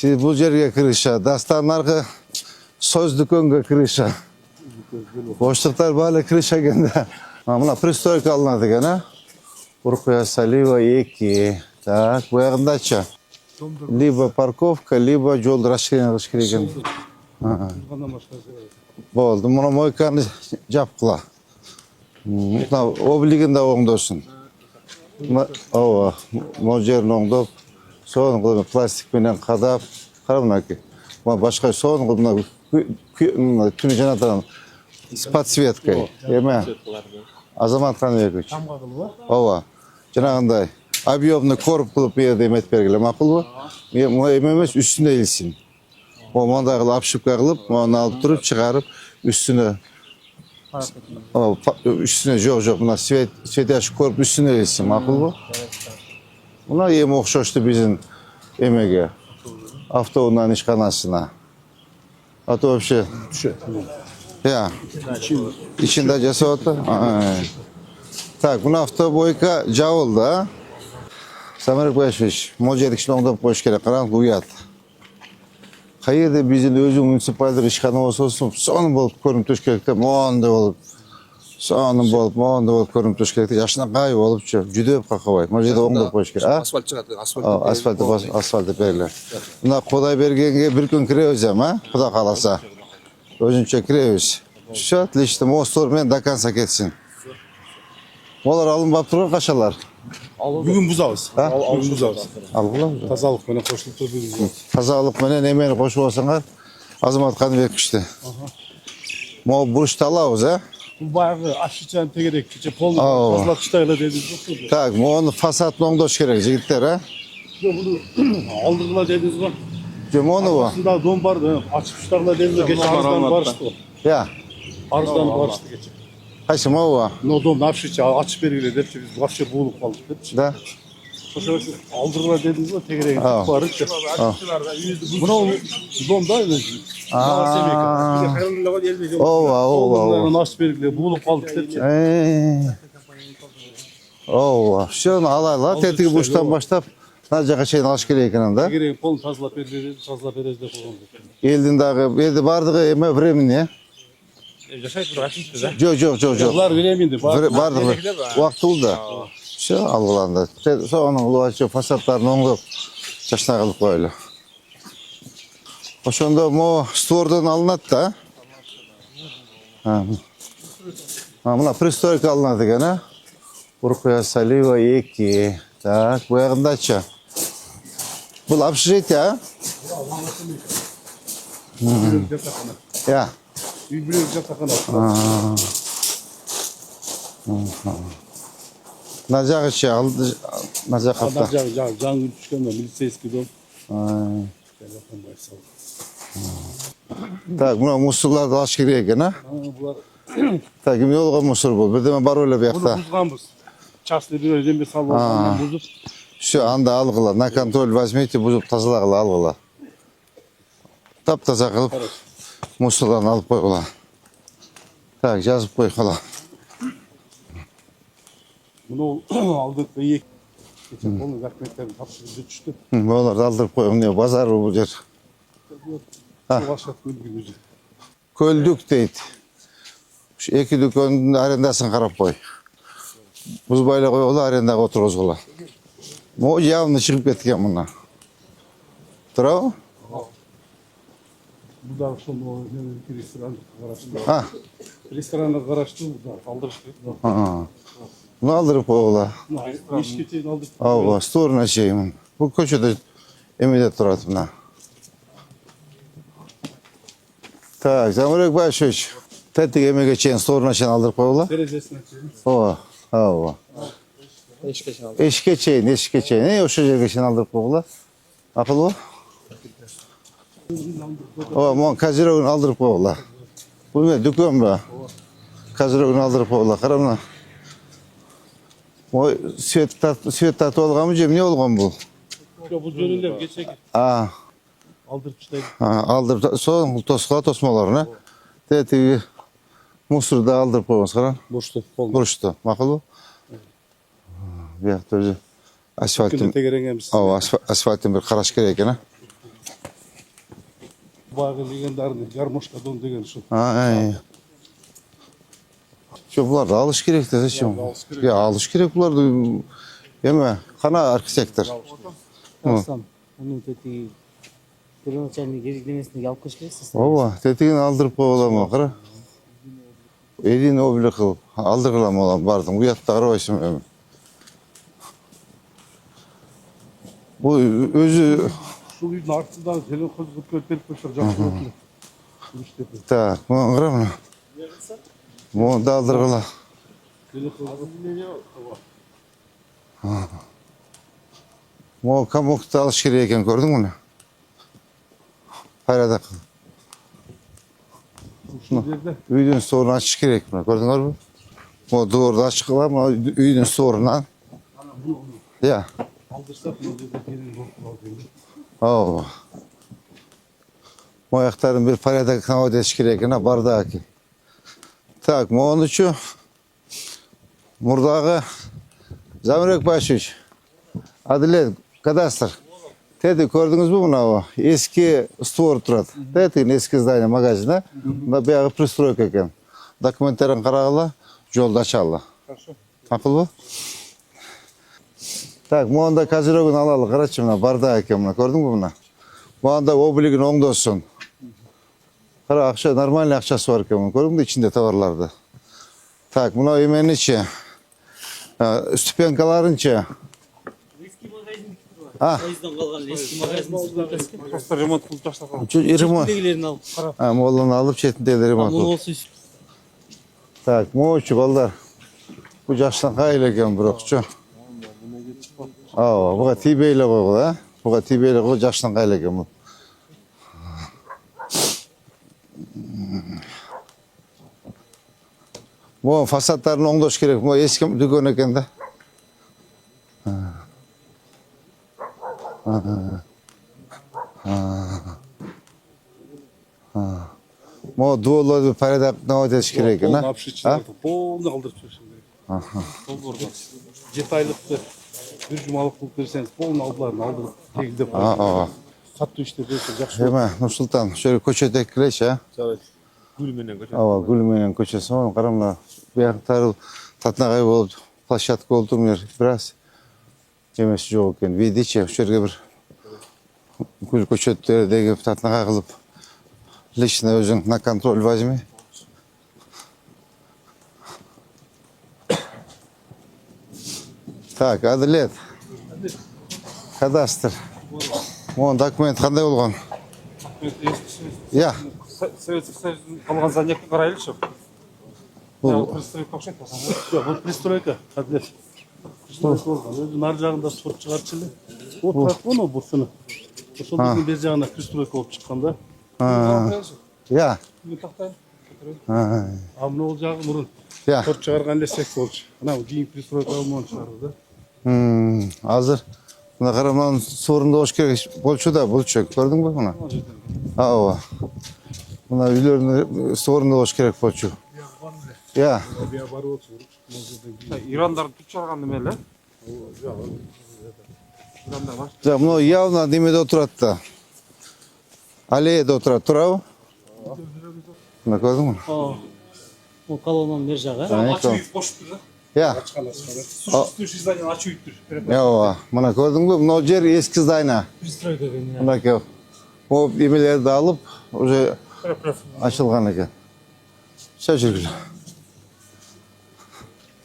Bu yerge kirişe, dastanlarga söz dükkanga kirişe. Boşluklar böyle kirişe gende. Mına prestoyka alınады gene. Уркуя Салива 2. Так, bu yağındaça. Либо парковка, либо жол расширение кылыш керек экен. Болду. Мына мойканы жапкыла. Мына облигин да оңдосун. Ооба, могу жерин оңдоп, соны кылып пластик менен кадап, кара мынакей. Мына башка соны кылып мына түнү жанатан с подсветкой. Эме Азамат Каныбекович. Ооба. Жанагындай объемный корп кылып берди эмет бергиле, макулбу? Эме эмес үстүнө илсин. Мындай кылып обшивка кылып, муну алып туруп чыгарып, үстүнө жок, мына светящий корп үстүнө илсин, макулбу? Мына эми окшошту биздин эмеге, автоунан ишканасына. А то вообще я içinde жасап атты. Так, мына автобойка жабылды, а? Самарик Башевич, могу жерди кичине оңдоп коюш керек, караңыз, уят. Кайерде биздин өзүң муниципалдык ишкана болсо, сонун болуп көрүнүп туруш керек да, моундай болуп. Сонун болуп, моундай болуп көрүнүп туруш керек да, жашынакай болупчу, жүдөп какабайт. Могу жерде оңдоп коюш керек, а? Асфальт чыгат, асфальт бергиле. Мына Кудай бергенге бир күн киребиз эми, а? Кудай кааласа. Өзүнчө киребиз. Все отлично, мостор менен до конца кетсин. Олар алынбап турган качалар. Бүгүн бузабыз. Бүгүн бузабыз. Алгыла. Тазалык менен кошулуп турду. Тазалык менен эмени кошуп алсаңар, Азамат Каныбековичти. Могу буручту алабыз, а? Бул баягы ашчан тегерек кече полду тазалап чыгайлы дедиңиз го. Так, мону фасадын оңдош керек, жигиттер, а? Жок, буну алдыргыла дедиңиз го. Жок, монубу. Сында дом бар, ачып чыгаргыла дедиңиз го. Кече арыздан барышты. Я. Арыздан барышты кече. Кайсы могу? Но дом напшичи ачып бергиле депчи, биз вообще буулуп калдык депчи. Да. Ошо алдыргыла дедиңиз го, тегерек барычы. Мына домда өзү. Ооба. Ачып бергиле буулуп калдык депчи. Ооба. Все, алайлы, тетиги буштан баштап, мына жака чейин алыш керек экен да. Тегерек полун тазалап берди, тазалап беребиз деп койгон. Элдин дагы, элди бардыгы эме времени. Жашайт туруп ашыпты да. Жок. Булар времени Бардыгы убактылуу да. Все, алгыланды. Сонун кылып фасадтарын оңдоп, жашына кылып коелу. Ошондо могу створдон алынат да. Мына пристройка алынат экен, а? Уркуя Салива 2. Так, bu yağındачы. Бул общежитие, а? Я. Үй-бүлөлүк жатакана. Мына жагычы алды, мына жакта. Жаңы түшкөн милицейский дом. Так, мына мусорларды алыш керек экен, а? Булар Так, эмне болгон мусор бул? Бирдеме бар эле буякта. бузганбыз. Частный бирөө дембе салып алгандан бузуп. Все, анда алгыла. На контроль возьмите, бузуп тазалагыла, алгыла. Таптаза кылып, мусорларын алып койгула. Так, жазып койгула. Муну алдыкы эки кече колун рахметтерин тапшырып түштү. Буларды алдырып койгон, эмне базар бул жер. Башат көлдүк. Көлдүк дейт. Ушу эки дүкөндүн арендасын карап кой. Бузбай эле койгула, арендага отургузгула. Могу явно чыгып кеткен мына. Турабы? Бул дагы ошол ресторан караштуу. Ресторанга караштуу алдырыш керек. Муну алдырып койгула. Эшикке чейин алдырып. Ооба, сторона чейин. Бул көчөдө эмеде турат мына. Так, Замирбек Башевич, тетиги эмеге чейин, сторона чейин алдырып койгула. Терезесине чейин. Ооба. Эшикке чейин. Ошо жерге чейин алдырып койгула. Акылбы? Ооба, могу козерогун алдырып койгула. Бул эмне, дүкөнбү? Козерогун алдырып койгула. Кара мына. Ой, свет тартып алганбы же эмне болгон бул? Жок, бул жөнүндө кечеги. Алдырып чыгайт. Алдырып, соң тосмолорун, тетиги мусорду алдырып койгонсуз, кара. Бурчту, макулбу? Биякта өзү асфальттын. Тегереңемиз. Асфальттын бир караш керек экен, а? Bagı legendarный гармошка дом деген şu. Şu bular da alış gerek de zачем? Ya alış gerek bular da. Eme, kana arkitektor. Қазақстан оның тетігі первоначальный керекlemesini алып кеш керексіз. Ооба, тетигин алдырып коюлам, кара. Элин облик кылып алдыргылам олам бардым. Уятта карабайсың эми. Bu özü Şu үйдің артында зелен қыз көтеріп беріп қойса жақсы болады. Күріштепі. так, мына кара мына. Муну да алдыргыла. Зелен қыз. Мол комокты алыш керек экен, көрдүң муну? Пайрада кыл. Şu жерде Үйдүн сорун ачыш керек, мына көрдүңөрбү? Могу дуурду ачык кылам, үйдүн сорунан. Я. алдырсақ бұл жерде келin болып қалды. Ооба. Мояктарын бир порядок наводиш керек экен, бардак. Так, монучу мурдагы Замирбек Башевич, Адилет, кадастр. Теди көрдүңүзбү мынабу? Эски створ турат. Тетигин эски здание магазина. Мына биягы пристройка экен. Документтерин карагыла, жолду ачалы. Хорошо. Акылбы? Так, монда козерогун алалы, карачы мына бардак экен мына, көрдүңбү мына? Монда облигин оңдосун. Кара, акча, нормальный акчасы бар экен, көрдүңбү ичинде товарларды. Так, мына эменичи, ступенкаларынчы. Eski magazin А, Поездан қалған eski magazin. Просто ремонт қылып таштаған. ремонт. Шетіндегілерін алып қарап. Моланы алып четиндеги ремонт. Мұны кылып. осы үсіп. Так, моочу балдар. Бу жаштан кайыл экен бирокчу. Буга тийбей эле койгу да. Буга тийбей эле койгу, жаштан кайыл экен бу. Бу фасадтарын оңдош керек. Бу эски дүкөн экен да. Мо дуолорду порядок наводиш керек экен, Полный обшичиларды полный алдырып жіберсең керек. Долборды. Жетайлықты бір жұмалық қылып берсеңіз полный алдыларын алдырып тегілдеп қойып. Қатты иштеп берсе жақсы болады. Эме, Нурсултан, ошо көчөдө экилечи, Жарайт. Гүл менен көчөт. Гүл менен көчөсү, ону кара мына бияктары татнагай болуп, площадка болуп турмун, бир аз эмеси жок экен. Видичи, ошол жерге бир гүл көчөттөрдөгү татнагай кылып, лично өзүң на контроль возьми. Так, Адилет. Кадастр. Монун документ кандай болгон? Я. Советский Союздун калган зданиеге карайлычы. Бул Пристройка окшойт болсоң. Жок, бул пристройка. Адилет. Пристройка болгон. Өзүнүн ар жагында спорт чыгарчы эле. Вот так воно бурсуну. Ошол биздин бер жагына пристройка болуп чыккан да. я. Мен тактайм. А, Амын жагы мурун я. спорт чыгарган эле сек болчу. Анау кийин пристройка болмон чыгарды да. Азыр мына кара мынанын сорунда болуш керек болчу да, болчу. Көрдүңбү мына? Ооба. Мына үйлөрдүн сорунда болуш керек болчу. Я. Бия барып отур. Ирандарды түп чыгарган неме эле? Ирандар баш. Жок, мына явно немеде отурат да. Аллеяда отурат, турабы? Мына көрдүңбү? Ол колоннаның бер жағы. Ачуу үй кошуп тур да. Я. Существующий здание ачуу үй тур. Ооба. Мына көрдүңбү? Мына жер эски здание. Пристройка деген. Мынакей. О, эмелерди алып, уже ачылган экен. Все жүргүлө.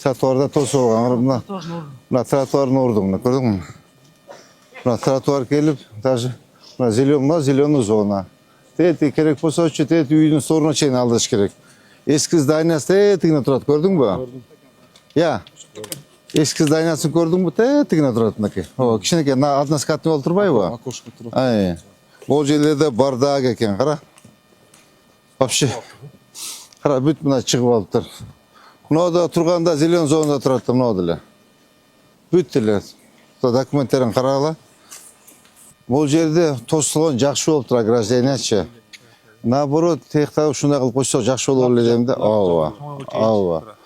Тротуарда тосуп алган. Мына тротуардын орду, мына көрдүңбү? Мына тротуар келип, даже мына зеленый зона. Тети керек болсочу, тети үйдүн соруна чейин алдырыш керек. Эски зданиясы тетигине турат, көрдүңбү? Я. Эски зданиясын көрдүңбү? Тетигине турат мынакей. О, кичинекей односкатный болуп турбайбы? Окошко туруп. Ай. Ол жерлерде бардак экен, кара. Вообще. Кара, бүт мына чыгып алыптыр. Мынада турганда зелен зонада турат, мынада эле. Бүт эле. Документтерин карагыла. Бул жерде тосулган жакшы болуптур ограждениячы. Наоборот, текта ушундай кылып койсо жакшы болор эле дейм да. Ооба. Ооба.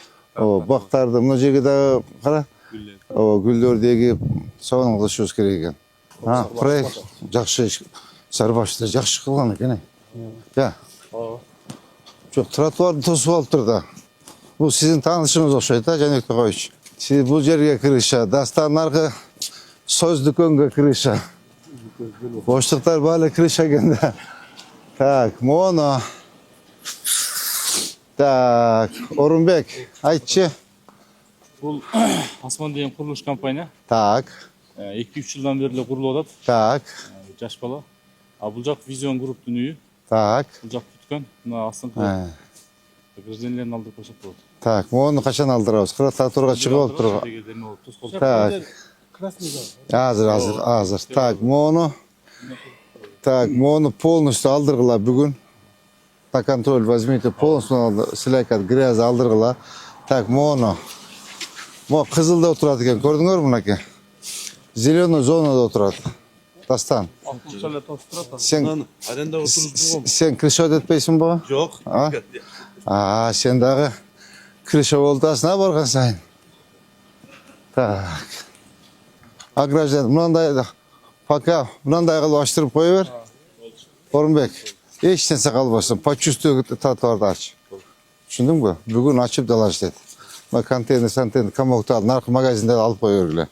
Бактарды мына жерге дагы кара. Гүлдөрдү эгип, сонун кылышыбыз керек экен. Проект жакшы, Сарбашты жакшы кылган экен. Ya. Çok trotuarda tosup alıp turdu. Bu sizin tanışınız okşaydı da Canek Tokoviç. Siz bu yerge kirişe, dastanlarga söz dükkönge kirişe. Boşluklar böyle kirişe gende. Tak, Mono. Tak, Orunbek, aytçı. Бұл Асман деген құрылыс компания. Tak, 2-3 жылдан бері құрылып жатады. tak, Жас бала. А бұл жақ Визион групптың үйі. tak. Бұл жақ түткен. Мына астыңғы Ha, гражданлерін алдырып қойсақ болады. tak, Mono kaçan aldırıyoruz? Kıratlar turga çıkıp alıp turga. Дегендерін алып тосқол. Tak, Красный зал. hazır. Tak, Mono. Так, Mono полностью алдыргыла бүгүн. На контроль возьмите, полностью силайкат, грязь алдыргыла. Так, Mono. Мо кызылда отурат экен, көрдүңөр мынакей. Зеленый зонада отурат. Дастан. Sen крыша ödetpeysin bu? Жоқ. Sen дагы крыша волтасына барган сайын. Так. А граждан, мынандай пока мынандай кылып ачтырып кое бер. Орунбек, эч нерсе калбасын. Почувствуй татуарды ач. Түшүндүңбү? Бүгүн ачып далаш деді. Мына контейнер, комокты алып, наркы магазинде алып кое бергиле.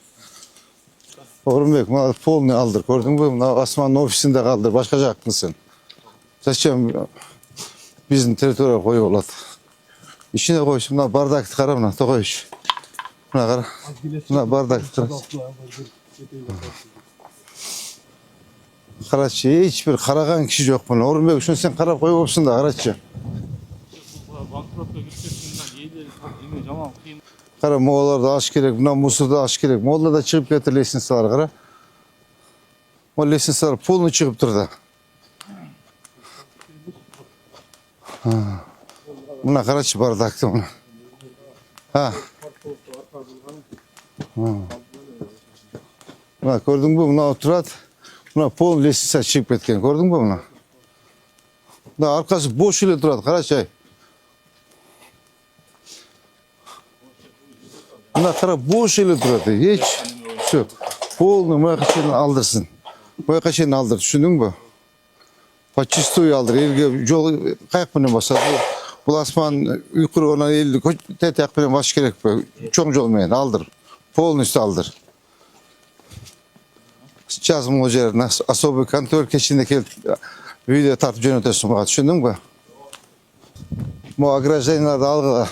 Орунбек, мына полный алдыр, көрдүңбү? Мына Асманның офисинде калдыр, башка жактысың. Зачем биздин территорияга коюп алат? Ичине койсун, мына бардакты кара, мына Токоевич. Мына кара. Мына бардакты кара. Карачы, ичбир караган киши жок мына. Орунбек, ушуну сен карап коюп опсуң да, карачы. Банкротқа кірсек, елдер жаман қиын. Кара, мооларды аш керек, мына мусорду аш керек. Моолдар да чыгып кетти лестницалар, кара. Могу лестницалар полный чыгып турду. Мына карачы бардакты мына. Мына көрдүңбү, мына отурат. Мына пол лестница чыгып кеткен, көрдүңбү мына? Мына аркасы бош эле турат, карачы. Мына кара бош эле турат. Эч всё. Полный маяка чейин алдырсын. Маяка чейин алдыр, түшүндүңбү? Почистую алдыр. Элге жол каяк менен басат? Бул Асман үй курган элди тетек менен басыш керекпи? Чоң жол менен алдыр. Полностью алдыр. Сейчас могу жеріне особый контроль кешінде келіп видео тартып жөнөтөсүң мага, түшүндүңбү? Могу огражденияларды алгыла.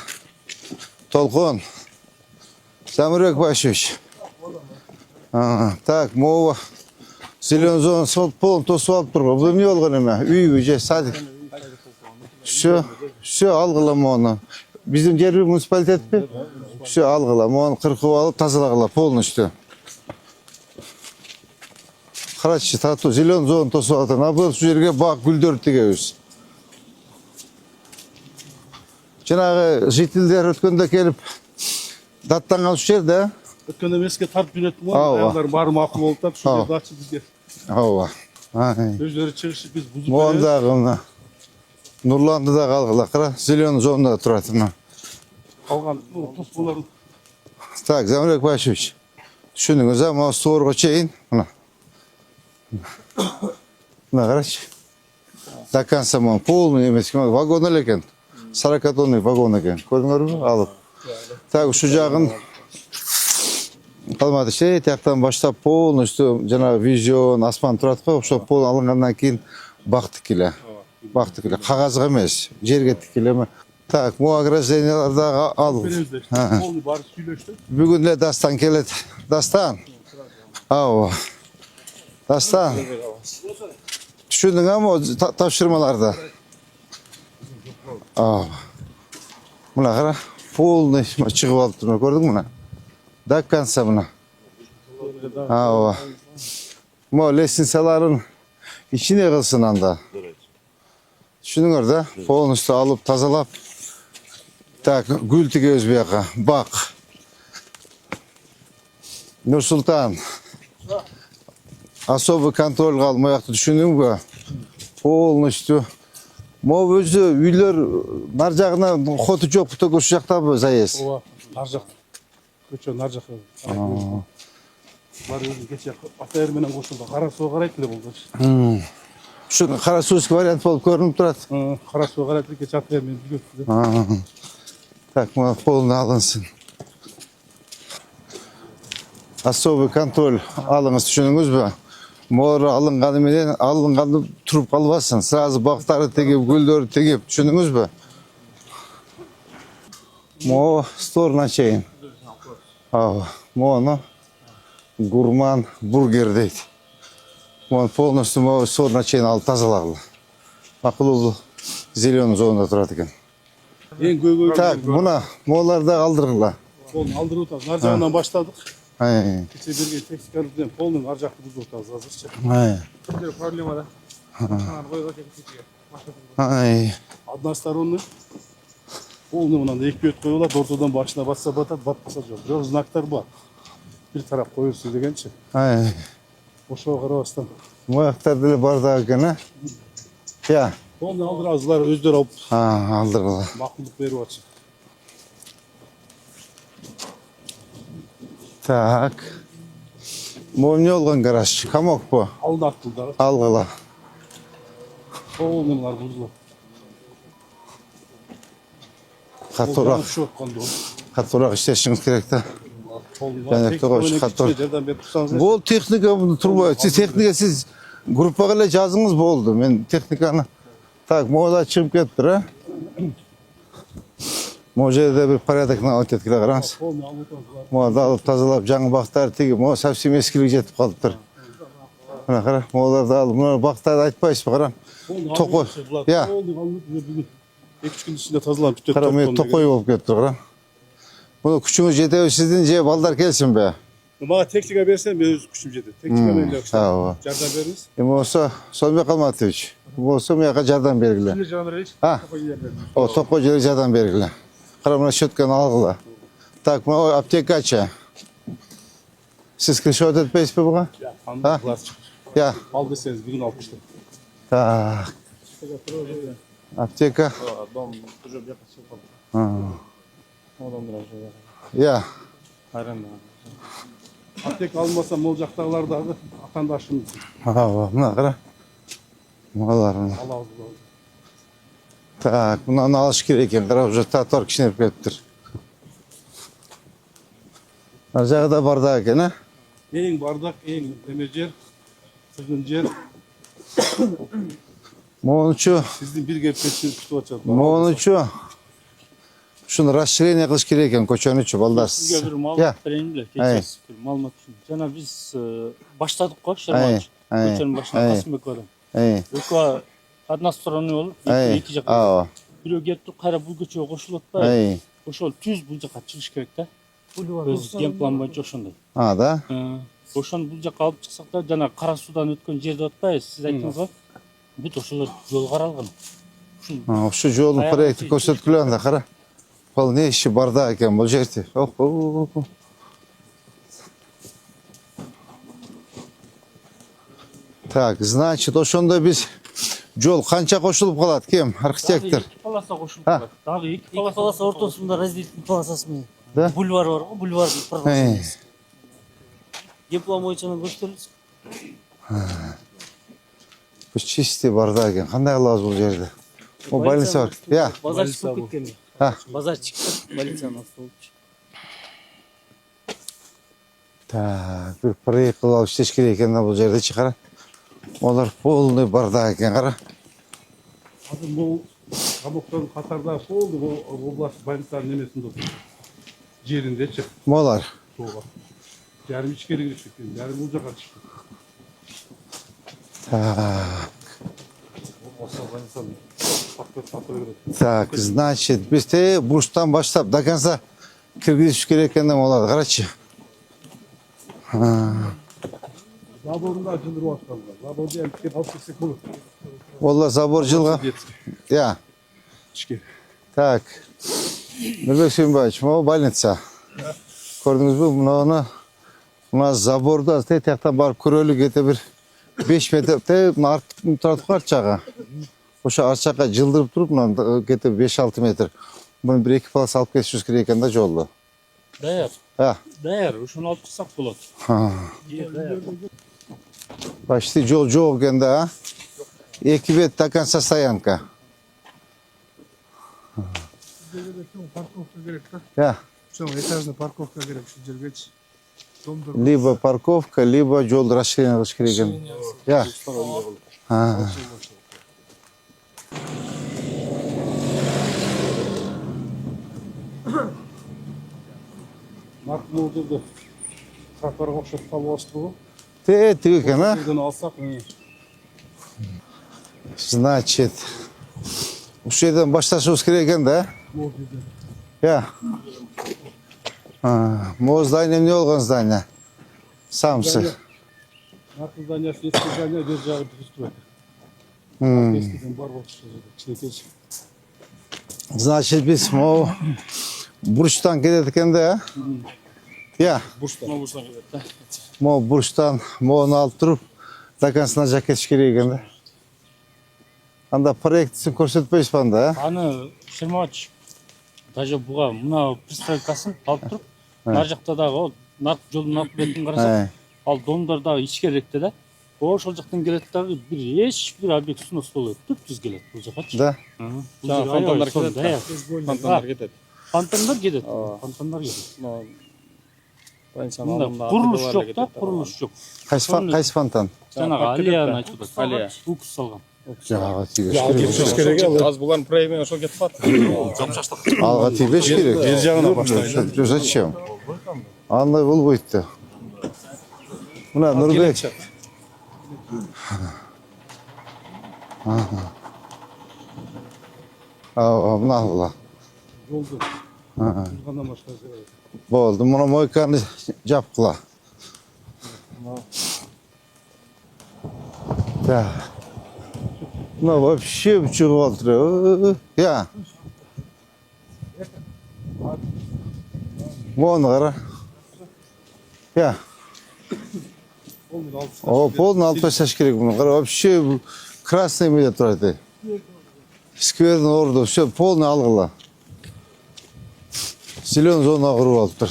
Толкун. Самырбек Башевич. Так, могу зеленый зона полын тосуп алып турган. Бул эмне болгон эме? Үйбү же садик? Все алгыла мону. Биздин жерби муниципалитетпи? Все алгыла. Мону кыркып алып тазалагыла полностью. Карачы, тату зеленый зона тосуп атат. Наоборот, ушул жерге бак гүлдөрдү тегебиз. Жанагы жителдер өткөндө келип даттанган ушул жерде. Өткөн эмеске тартып жөнөттүм го. Аялдар баары макул болуп атат. Ушул жерде ачып бизге. Ооба. Өздөрү чыгышып биз бузуп Мондагы мына Нурланды да калгыла. Кара, зеленый зонада турат мына. калган тоскоолордун. Так, Замирбек Башевич. Түшүндүңүз, могу соорго чейин мына. Мына карачы. До конца мон полный эмес, вагон эле экен. 40 тонный вагон экен. Көрдүңөрбү? Алып. Так, ушул жагын калмады. Тияктан баштап полностью жана Визион, Асман турат го, ошо пол алынгандан кийин бактык эле. Бактык эле. Кагазга эмес, жерге тикелеме. Так, могу огражденияларды ал. Полный баары сүйлөштү. Бүгүн эле Дастан келет. Дастан. Ооба. Дастан. Түшүндүңбү тапшырмаларды? Мына кара, полный чыгып алыптыр, көрдүңбү мына? До конца мына. Ооба. Могу лестницаларын ичине кылсын анда. Түшүндүңөр да? Полностью алып тазалап. Так, гүл тигебиз бияка. Бак. Нурсултан. Особый контроль калмаякты, түшүндүңбү? Полностью. Могу өзү үйлөр нар жагына хоту жок, ушул жактабы заезд? Ооба, нар жак. Көчө нар жакка. Бар өзү кече атайыр менен кошулду. Кара суу карайт эле болду. Şu Karasuski variant bolup görünüp durat. Karasuga karaytırken çatı vermeyin. Biliyorsunuz. Ha. Tak mı poluna alınsın. Особый kontrol alınız düşününüz mü? Mor alınganı turup kalmasın. Sırası baktarı tegip, gülleri tegip düşününüz mü? Mo storna çeyin. Mono gurman burger deydi. Mon полностью mo storna çeyin alıp tazalaqlı. Akıllı zelenin zonunda turat ekan. En göy Tak buna molarda kaldırırlar. polunu aldırıp oturuz. Narcağından başladık. Hay. İçe bir teksikalıktan polunun arcaklı buz oturuz hazırca. Hay. Bir problema da. Sana koyuyor çekiyor. Hay. Adnaslar onu polunu bundan da ek göt koyuyorlar. Ortadan başına batsa batar, batmasa yok. Yok znaklar bu. Bir taraf koyuyorsun degençe. Hay. Boşa karabastan. Bu aktar dili bardağı gene. Ya. Polunu aldırızlar özleri alıp Ha aldırırlar. makulluk veriyor açık. Tak. Bu ne olgan garaj? Kamok bu. Aldı akılda. Algıla. Polunlar buzlu. Katorak. Şu kandı o. Katorak işleşiniz gerek de. Polunlar. Ben Tek koş, böyle kator. küçük yerden ben tutsanız. Bu teknika bunu turbo. Siz teknika siz gruppa ile yazınız bu oldu. Ben teknikanı tak moda çıkıp kettir ha. Mojada bir paradıkla ötetkile qarаңыз. Polunu alıp oturuz. Moda alıp tazalap жаңы бақтар tegip, mo совсем eskilik жетip қалыптыр. Мына қара, моларды алып, мына бақтарды айтпайсыз ба қарам. Tokoy. Ya. Polunu bugün. 2-3 gün içinde tazılanıp bütün Қарам, мен тоқой болып кетті қарам. Bunu күшіңіз жетеу сіздің же балдар келсін be. Bana teknika versen ben öz güçüm jedi. Teknika ben yok. Sağ ol. Jardan veriniz. Olsa Solbek Almatovich. Olsa meyaka jardan bergile. Ha. O toqoyjere jardan bergile. Qara mına şötkanı algıla. Tak, o aptekachi. Siz kirişot etpeysiz mi buğa? Ya, anladılar. Ya. Al deseniz bir gün 60 lira. Tak. Apteka. Dom уже бияка чыгып Ha. Одан бир ошо. Ya. Айран. Aptek almasam olacaktağlardagı vatandaşımız. Ha, mına qara. Molarını. Allah razı olsun. Tak, bundan alış gerek ekan. Qara, уже tator kişinep ketiptir. Arjagı da barda ekan, ha? En bardak, en demircer, sığıncer. Mo'nunchu, Sizin bir gepçesini tutup açalım. mo'nunchu. Shuni расширение qilish kerak ekan ko'chani uchun balдар. Sizga bir Ya. ma'lumot berayinlar. Kechasi bir ma'lumot uchun. Jana biz boshladik qo'y Shermatov. Ay, Ko'chaning boshida ay. Qosimbek bilan. Ey, O'ka qatnashtirani bo'lib, ey. ikki yoqqa. Aa, Birov kelib turib, qara bu ko'chaga qo'shilibdi. ey. O'sha tuz bu yoqqa chiqish kerak-da. Boulevard O'z game plan bo'yicha o'shanday. Ha da. O'shani bu yoqqa olib chiqsakda, jana Qarasudan o'tgan yerda o'tmaysiz. Siz aytdingiz-ku. Bit o'shalar yo'l qaralgan. Ha, shu yo'lni proyekti ko'rsatkilanda qara. Qol ne ishi barda ekan bu yerda. Oh. Так, значит, o'shanda biz yo'l qancha qo'shilib qoladi kim? Arxitektor. Ikki polasa qo'shilib Ha. qoladi. Dag'i ikki İki polasa ortasında разделительный полосасымен. Да? Бульвар var, o бульвардың Ey. продолжениесі. Диплом бойынша gösteririz. Bu чисти barda ekan. Qanday qilamiz bu yerda? O больница var. Ya. Базарчик болып кеткен. Ha. Базарчик, больницаның асты болып. Так, bir proyekt qilib olib ishlash kerak ekan bu yerda-chi qara. Ular полный barda ekan qara. Hazır bu kabukların Katar'da oldu. Bu oblast banitların nemesinde oldu. Yerinde çık. Molar. Soğuğa. Yarım içkeri giriştik. Yarım olacak açık. Так. Olsa banitsanın. Fatır verir. Так, значит, biz de burçtan başlap da konca kirgizish kerak ekanda bo'ladi, qarachi. Zaborunda acılır o aslanlar. Zaborda yani bir halk istek olur. Valla zabor жылға. Ya. İçkeri. Так. Nurbek Suyunbayevich, bu больница. Ko'rdingiz mi? Buna zaborda teytaqdan barib ko'raylik ete bir 5 metr buni artib turadi archaga. O'sha archaga jildirib turib, buni ketib 5-6 metr. Buni bir ikki polas olib ketishimiz kerak ekanda yo'lni. Dayar. Ha. Dayar, o'shani olib chiqsak bo'ladi. Ha. Почти yo'l yo'q ekanda, ha? 2 бет до конца стоянка. Парковка керек та. Я. Şu этажный парковка керек şu жергечи. Домдор. Либо парковка, либо жол расширение кылыш керек экен. Я. Наркы бұл жерде тротуарға ұқсап қалып алышты ғой. Тиги экен, а? Жерден алсақ, Значит, ушул жерден башташыбыз керек экен да? бұл жерде. Я. Могу здание эмне болгон здание? Самсы. Наркы зданиясы, ескі здания, бер жағы дұрыс тұрады. Ескіден бар болды сол жерде, кішкентейші. Значит, биз могу бурчтан кетет экен да? Я. Мобусдан келет да. Могу бурчтан могуну алып туруп, до концына жак кетиш керек экен да? Анда проектисин көрсөтпөйсүз анда, а? Аны Шермович даже буга мына пристройкасын алып туруп, нар жакта дагы нарк жолдун нарк бетин карасак, ал домдор дагы ичкерирээкте да. Ошол жактан келет дагы бир эч бир объект сунос болбойт. Түп-түз келет бул жакачы. Да. Фонтандар кетет да. Фонтандар кетет. Фонтандар кетет. Фонтандар кетет. Мында Курулуш жок да, курулуш жок. Кайсы фонтан? Жанагы алияны айтып атат. Алия. Укус салган. Жага тийбеш керек. Аз булардын проектине ошол кетип калат. Алга тийбеш керек. Бер жағына баштайын. Зачем? Андай болбойт да. Мына Нурбек. Мына алгыла. Жолды. Тұрғаннан башқа жер. Болду, мына мойканы жапкыла. Да. Мына вообще чыгып атыр. Я. Мону кара. Я. О, полный алып ташташ керек муну. Кара, вообще красный эмеде турат. Сквердин орду, все полный алгыла. Зелёный зона куруп алыптыр.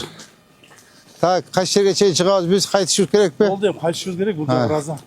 Так, кайсы жерге чейин чыгабыз, биз кайтышыбыз керек пе? Болды, қайтышымыз керек, бұл раза.